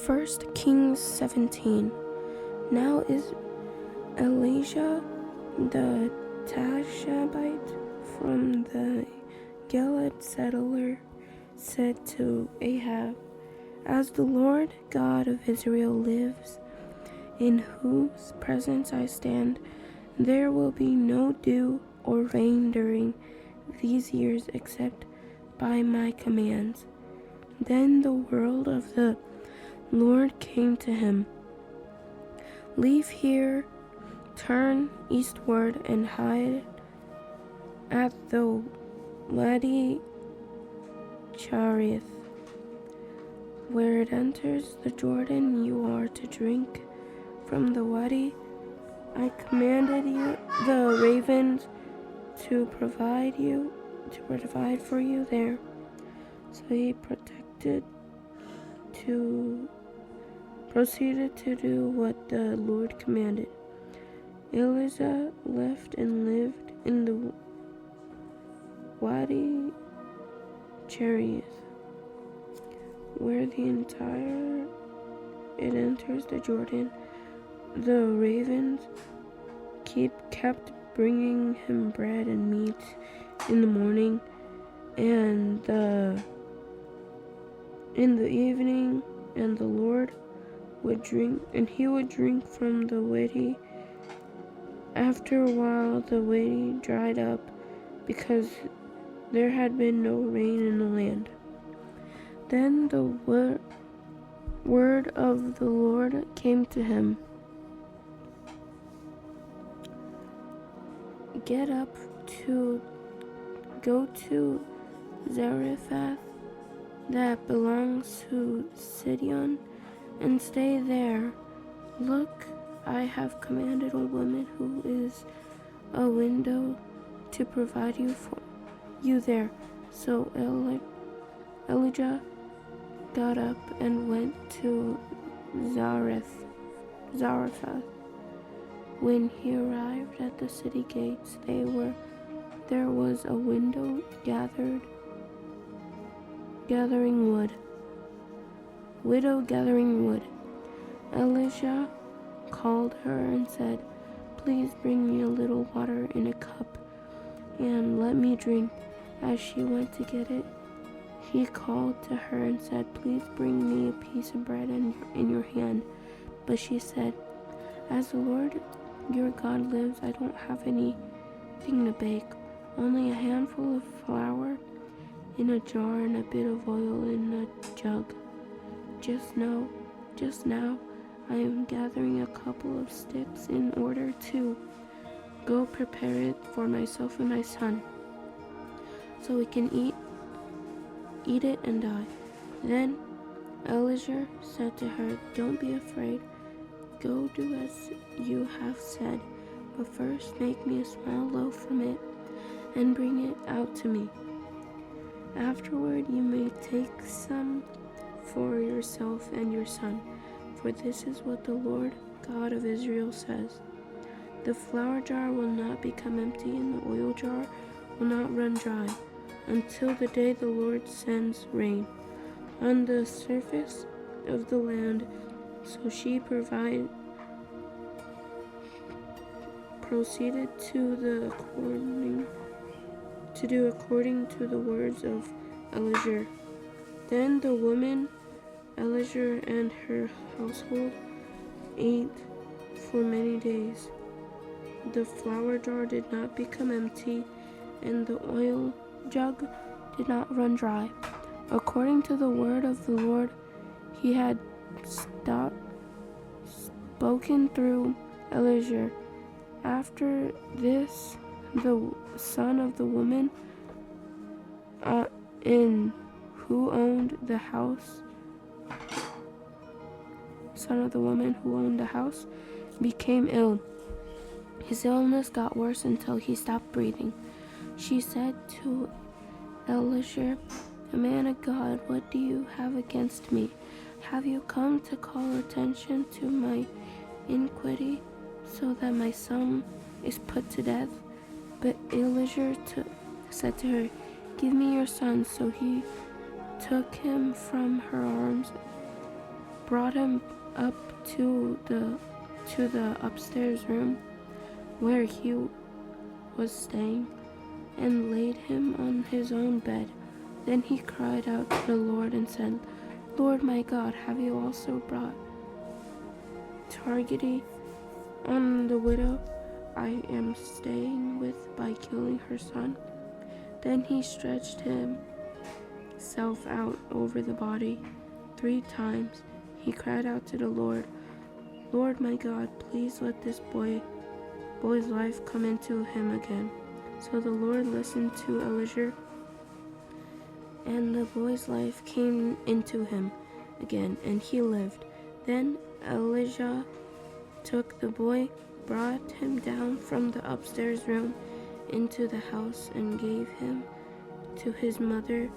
1 Kings 17. Now is Elijah the Tishbite from the Gilead settler said to Ahab, "As the Lord God of Israel lives, in whose presence I stand, there will be no dew or rain during these years except by my commands." Then the word of the Lord came to him, "Leave here, turn eastward, and hide at the Wadi Cherith. Where it enters the Jordan, you are to drink from the Wadi. I commanded you, the ravens, to provide for you there." So he proceeded to do what the Lord commanded. Elijah left and lived in the Wadi Cherith, where it enters the Jordan. The ravens kept bringing him bread and meat in the morning, and in the evening, and the Lord would drink, and he would drink from the Wadi. After a while, the Wadi dried up because there had been no rain in the land. Then the word of the Lord came to him, "Get up go to Zarephath that belongs to Sidon, and stay there. Look, I have commanded a woman who is a widow to provide you there." So Elijah got up and went to Zarephath. When he arrived at the city gates, there was a widow gathering wood. Elijah called her and said, "Please bring me a little water in a cup and let me drink." As she went to get it, he called to her and said, "Please bring me a piece of bread in your hand." But she said, "As the Lord your God lives, I don't have anything to bake, only a handful of flour in a jar and a bit of oil in a jug. Just now, I am gathering a couple of sticks in order to go prepare it for myself and my son, so we can eat it and die." Then Elijah said to her, "Don't be afraid. Go do as you have said, but first make me a small loaf from it and bring it out to me. Afterward you may take some for yourself and your son, for this is what the Lord God of Israel says: the flour jar will not become empty and the oil jar will not run dry until the day the Lord sends rain on the surface of the land." So she proceeded to do according to the words of Elijah. Then the woman, Elijah, and her household ate for many days. The flour jar did not become empty, and the oil jug did not run dry, according to the word of the Lord he had spoken through Elijah. After this, the son of the woman who owned the house became ill. His illness got worse until he stopped breathing. She said to Elijah, "A man of God, what do you have against me? Have you come to call attention to my iniquity so that my son is put to death?" But Elijah said to her, "Give me your son." So he took him from her arms, brought him up to the upstairs room where he was staying, and laid him on his own bed. Then he cried out to the Lord and said, Lord my God, have you also brought tragedy on the widow I am staying with by killing her son? Then he stretched himself out over the body 3 times. He cried out to the Lord, Lord my God, please let this boy's life come into him again. So the Lord listened to Elijah, and the boy's life came into him again, and he lived. Then Elijah took the boy, brought him down from the upstairs room into the house, and gave him to his mother.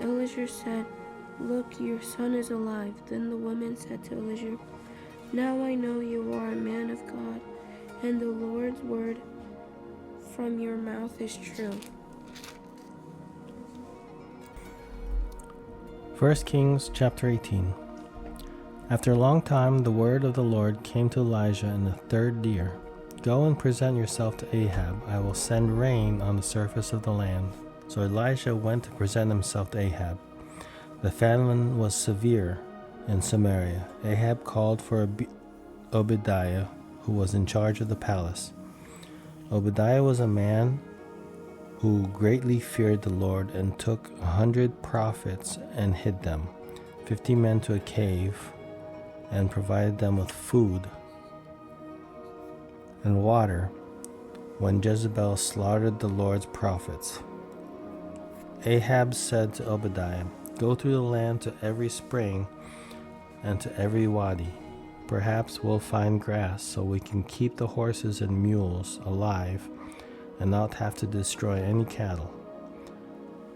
Elijah said, Look, your son is alive. Then the woman said to Elijah, Now I know you are a man of God, and the Lord's word from your mouth is true. 1 Kings chapter 18. After a long time, the word of the Lord came to Elijah in the 3rd year. Go and present yourself to Ahab. I will send rain on the surface of the land. So Elijah went to present himself to Ahab. The famine was severe in Samaria. Ahab called for Obadiah, who was in charge of the palace. Obadiah was a man who greatly feared the Lord, and took 100 prophets and hid them, 50 men to a cave, and provided them with food and water when Jezebel slaughtered the Lord's prophets. Ahab said to Obadiah, Go through the land to every spring and to every wadi. Perhaps we'll find grass so we can keep the horses and mules alive and not have to destroy any cattle.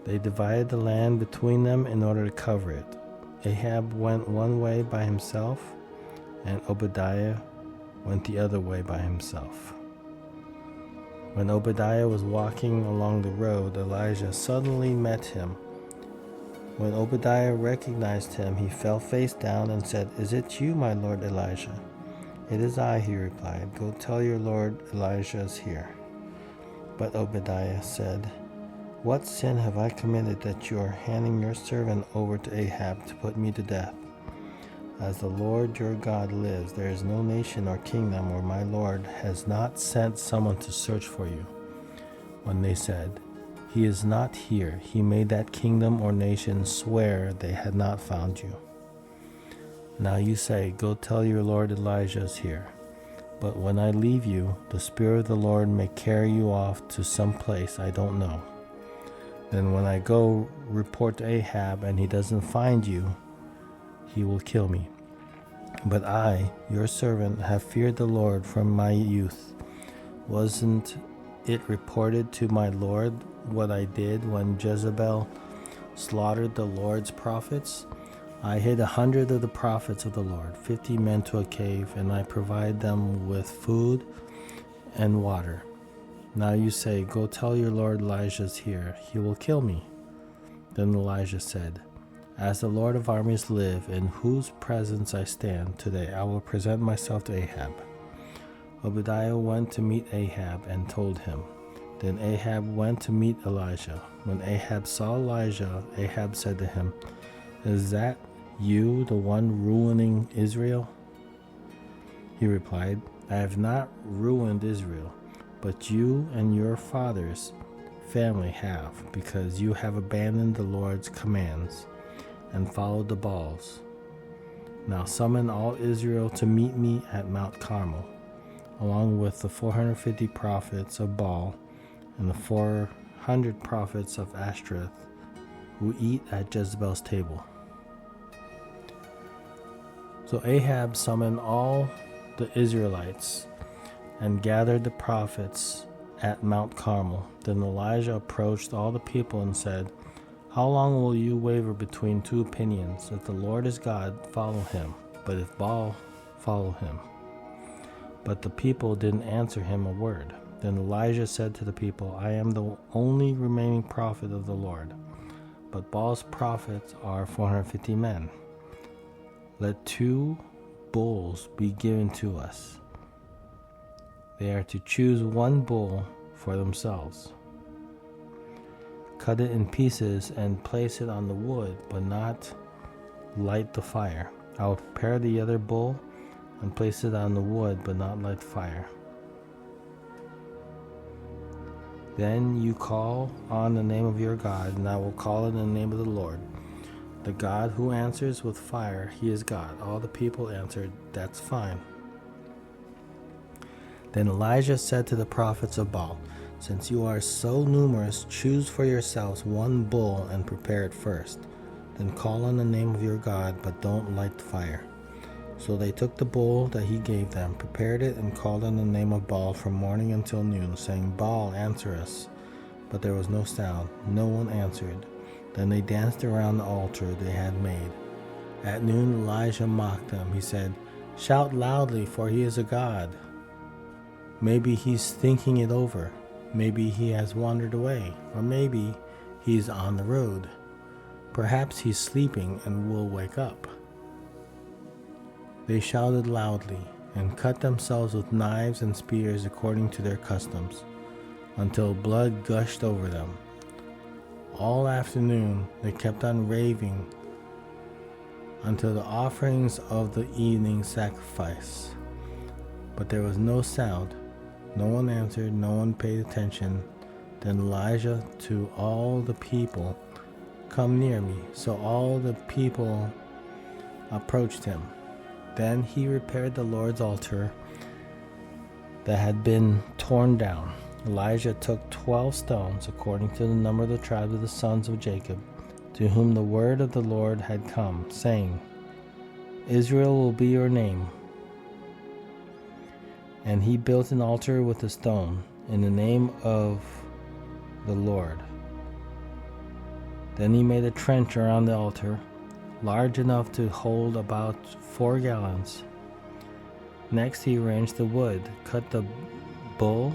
They divided the land between them in order to cover it. Ahab went one way by himself, and Obadiah went the other way by himself. When Obadiah was walking along the road, Elijah suddenly met him. When Obadiah recognized him, he fell face down and said, Is it you, my lord Elijah? It is I, he replied. Go tell your lord Elijah is here. But Obadiah said, What sin have I committed that you are handing your servant over to Ahab to put me to death? As the Lord your God lives, there is no nation or kingdom where my Lord has not sent someone to search for you. When they said, He is not here, he made that kingdom or nation swear they had not found you. Now you say, Go tell your Lord Elijah is here. But when I leave you, the Spirit of the Lord may carry you off to some place I don't know. Then when I go report to Ahab and he doesn't find you, he will kill me. But I, your servant, have feared the Lord from my youth. Wasn't it reported to my Lord what I did when Jezebel slaughtered the Lord's prophets? I hid 100 of the prophets of the Lord, 50 men to a cave, and I provide them with food and water. Now you say, Go tell your Lord Elijah is here. He will kill me. Then Elijah said, As the Lord of armies live, in whose presence I stand today, I will present myself to Ahab. Obadiah went to meet Ahab and told him. Then Ahab went to meet Elijah. When Ahab saw Elijah, Ahab said to him, Is that you, the one ruining Israel? He replied, I have not ruined Israel, but you and your father's family have, because you have abandoned the Lord's commands and followed the Baals. Now summon all Israel to meet me at Mount Carmel, along with the 450 prophets of Baal and the 400 prophets of Ashtoreth who eat at Jezebel's table. So Ahab summoned all the Israelites and gathered the prophets at Mount Carmel. Then Elijah approached all the people and said, How long will you waver between two opinions? If the Lord is God, follow him, but if Baal, follow him. But the people didn't answer him a word. Then Elijah said to the people, I am the only remaining prophet of the Lord, but Baal's prophets are 450 men. let 2 bulls be given to us. They are to choose 1 bull for themselves. Cut it in pieces and place it on the wood, but not light the fire. I will prepare the other bull and place it on the wood, but not light fire. Then you call on the name of your God, and I will call in the name of the Lord. The God who answers with fire, he is God. All the people answered, that's fine. Then Elijah said to the prophets of Baal, since you are so numerous, choose for yourselves 1 bull and prepare it first. Then call on the name of your God, but don't light the fire. So they took the bull that he gave them, prepared it, and called on the name of Baal from morning until noon, saying, Baal, answer us. But there was no sound. No one answered. Then they danced around the altar they had made. At noon Elijah mocked them. He said, shout loudly, for he is a god. Maybe he's thinking it over. Maybe he has wandered away. Or maybe he's on the road. Perhaps he's sleeping and will wake up. They shouted loudly and cut themselves with knives and spears according to their customs, until blood gushed over them. All afternoon they kept on raving until the offerings of the evening sacrifice. But there was no sound. No one answered, no one paid attention. Then Elijah to all the people, come near me. So all the people approached him. Then he repaired the Lord's altar that had been torn down. Elijah took 12 stones, according to the number of the tribes of the sons of Jacob, to whom the word of the Lord had come, saying, Israel will be your name. And he built an altar with a stone, in the name of the Lord. Then he made a trench around the altar, large enough to hold about 4 gallons. Next he arranged the wood, cut the bull,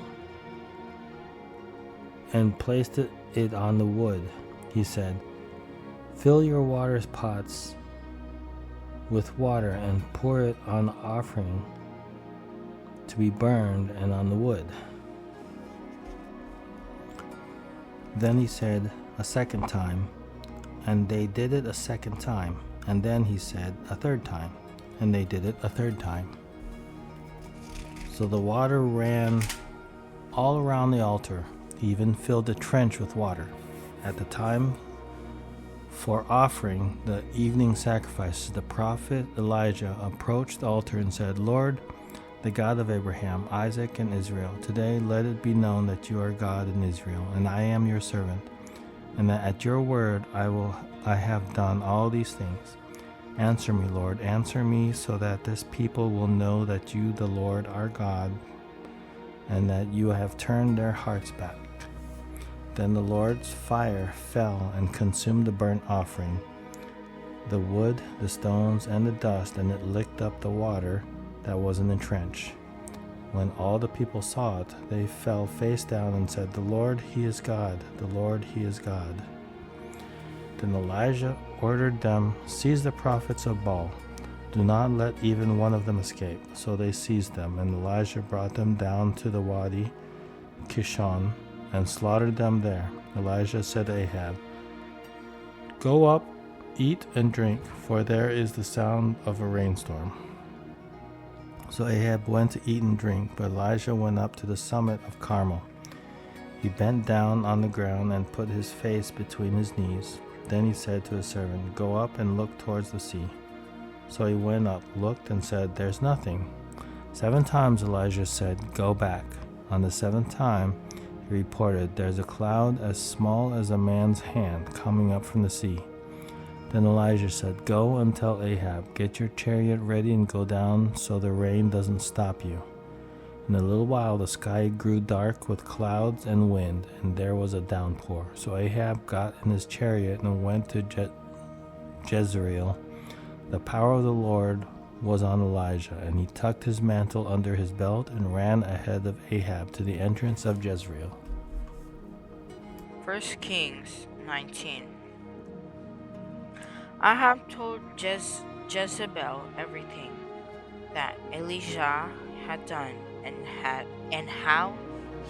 and placed it on the wood. He said, fill your water pots with water and pour it on the offering to be burned and on the wood. Then he said a second time, and they did it a second time. And then he said a third time, and they did it a third time. So the water ran all around the altar. He even filled the trench with water. At the time for offering the evening sacrifices, the prophet Elijah approached the altar and said, Lord, the God of Abraham, Isaac, and Israel, today let it be known that you are God in Israel, and I am your servant, and that at your word I have done all these things. Answer me, Lord, answer me, so that this people will know that you, the Lord, are God, and that you have turned their hearts back. Then the Lord's fire fell and consumed the burnt offering, the wood, the stones, and the dust, and it licked up the water that was in the trench. When all the people saw it, they fell face down and said, The Lord, he is God. The Lord, he is God. Then Elijah ordered them, Seize the prophets of Baal. Do not let even one of them escape. So they seized them, and Elijah brought them down to the Wadi Kishon and slaughtered them there. Elijah said to Ahab, Go up, eat and drink, for there is the sound of a rainstorm. So Ahab went to eat and drink, but Elijah went up to the summit of Carmel. He bent down on the ground and put his face between his knees. Then he said to his servant, Go up and look towards the sea. So he went up, looked, and said, There's nothing. 7 times Elijah said, Go back. On the 7th time he reported, There's a cloud as small as a man's hand coming up from the sea. Then Elijah said, Go and tell Ahab, Get your chariot ready and go down so the rain doesn't stop you. In a little while the sky grew dark with clouds and wind, and there was a downpour. So Ahab got in his chariot and went to Jezreel. The power of the Lord was on Elijah, and he tucked his mantle under his belt and ran ahead of Ahab to the entrance of Jezreel. 1 Kings 19. Ahab told Jezebel everything that Elijah had done and how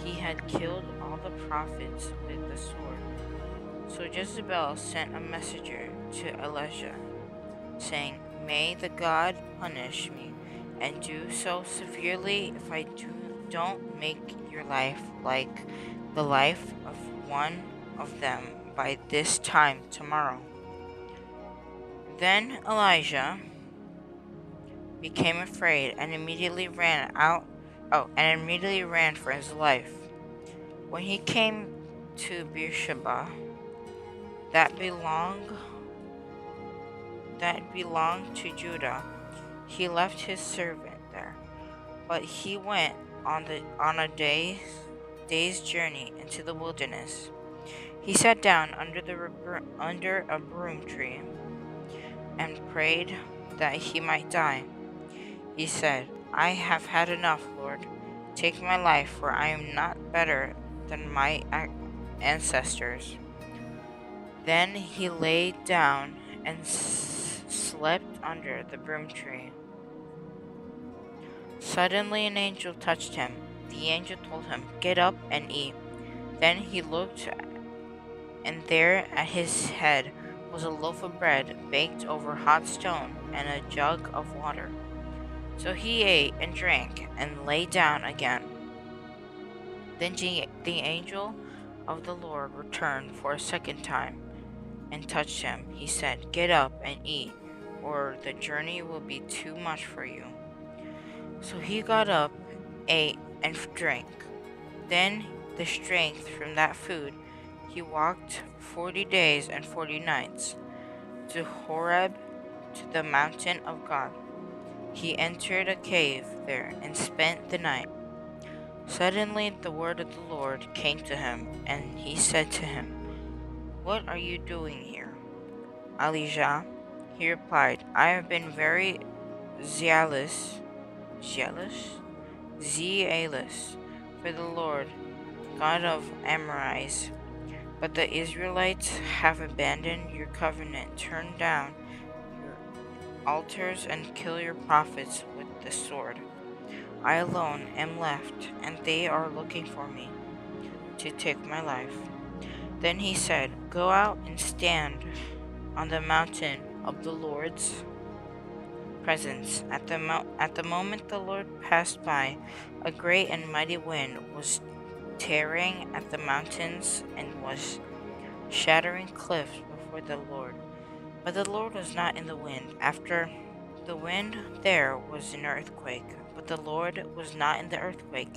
he had killed all the prophets with the sword. So Jezebel sent a messenger to Elijah, saying, "May the God punish me, and do so severely if I don't make your life like the life of one of them by this time tomorrow." Then Elijah became afraid and immediately ran out. Oh, and immediately ran for his life. When he came to Beersheba, that belonged to Judah, he left his servant there. But he went on a day's journey into the wilderness. He sat down under a broom tree and prayed that he might die. He said, "I have had enough, Lord. Take my life, for I am not better than my ancestors." Then he lay down and slept under the broom tree. Suddenly an angel touched him. The angel told him, "Get up and eat." Then he looked, and there at his head was a loaf of bread baked over hot stone and a jug of water. So he ate and drank and lay down again. Then the angel of the Lord returned for a second time and touched him. He said, "Get up and eat, or the journey will be too much for you." So he got up, ate, and drank. Then, the strength from that food, he walked 40 days and 40 nights to Horeb, to the mountain of God. He entered a cave there and spent the night. Suddenly the word of the Lord came to him, and he said to him, "What are you doing here, Elijah?" He replied, "I have been very zealous for the Lord, God of Amorites. But the Israelites have abandoned your covenant, turned down your altars, and killed your prophets with the sword. I alone am left, and they are looking for me to take my life." Then he said, "Go out and stand on the mountain of the Lord's presence." At the moment the Lord passed by, a great and mighty wind was tearing at the mountains and was shattering cliffs before the Lord. But the Lord was not in the wind. After the wind there was an earthquake, but the Lord was not in the earthquake.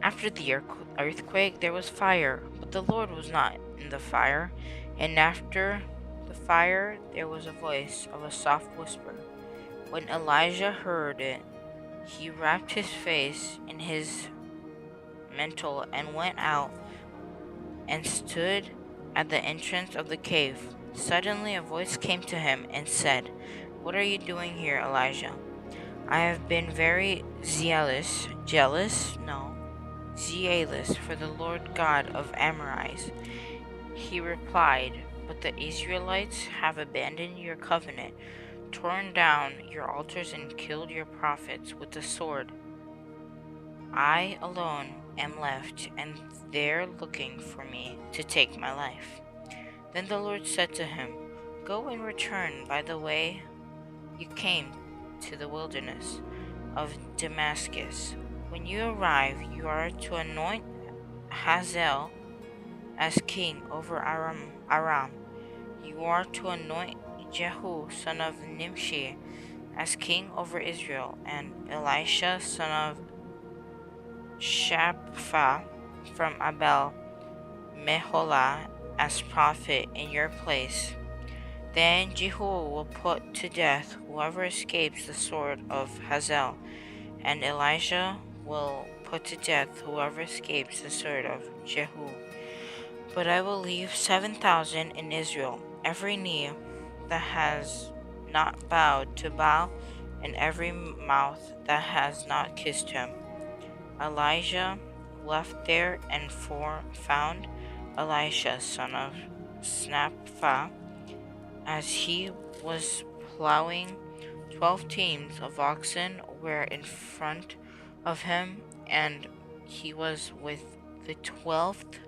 After the earthquake there was fire, but the Lord was not in the fire. And after the fire there was a voice of a soft whisper. When Elijah heard it, he wrapped his face in his mantle and went out and stood at the entrance of the cave. Suddenly a voice came to him and said, "What are you doing here, Elijah?" "I have been very zealous for the Lord God of Amorites," he replied. "But the Israelites have abandoned your covenant, torn down your altars, and killed your prophets with the sword. I alone am left, and they're looking for me to take my life." Then the Lord said to him, "Go and return by the way you came to the wilderness of Damascus. When you arrive, you are to anoint Hazael as king over Aram. You are to anoint Jehu son of Nimshi as king over Israel, and Elisha son of Shapha from Abel Meholah as prophet in your place. Then Jehu will put to death whoever escapes the sword of Hazael, and Elisha will put to death whoever escapes the sword of Jehu. But I will leave 7,000 in Israel, every knee that has not bowed to Baal, and every mouth that has not kissed him." Elijah left there and found Elisha son of Shapha As he was plowing, 12 teams of oxen were in front of him, and he was with the 12th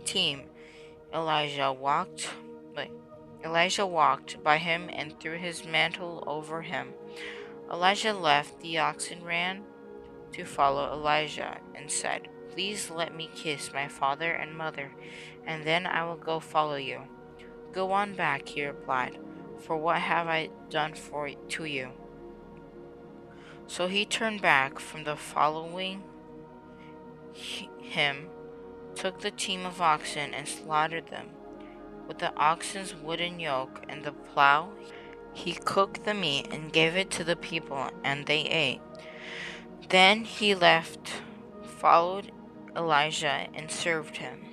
team. Elijah walked Elijah walked by him and threw his mantle over him. Elijah left the oxen, ran to follow Elijah, and said, "Please let me kiss my father and mother, and then I will go follow you." "Go on back," he replied, "for what have I done to you?" So he turned back from the following him, took the team of oxen and slaughtered them. With the oxen's wooden yoke and the plow, he cooked the meat and gave it to the people, and they ate. Then he left, followed Elijah, and served him.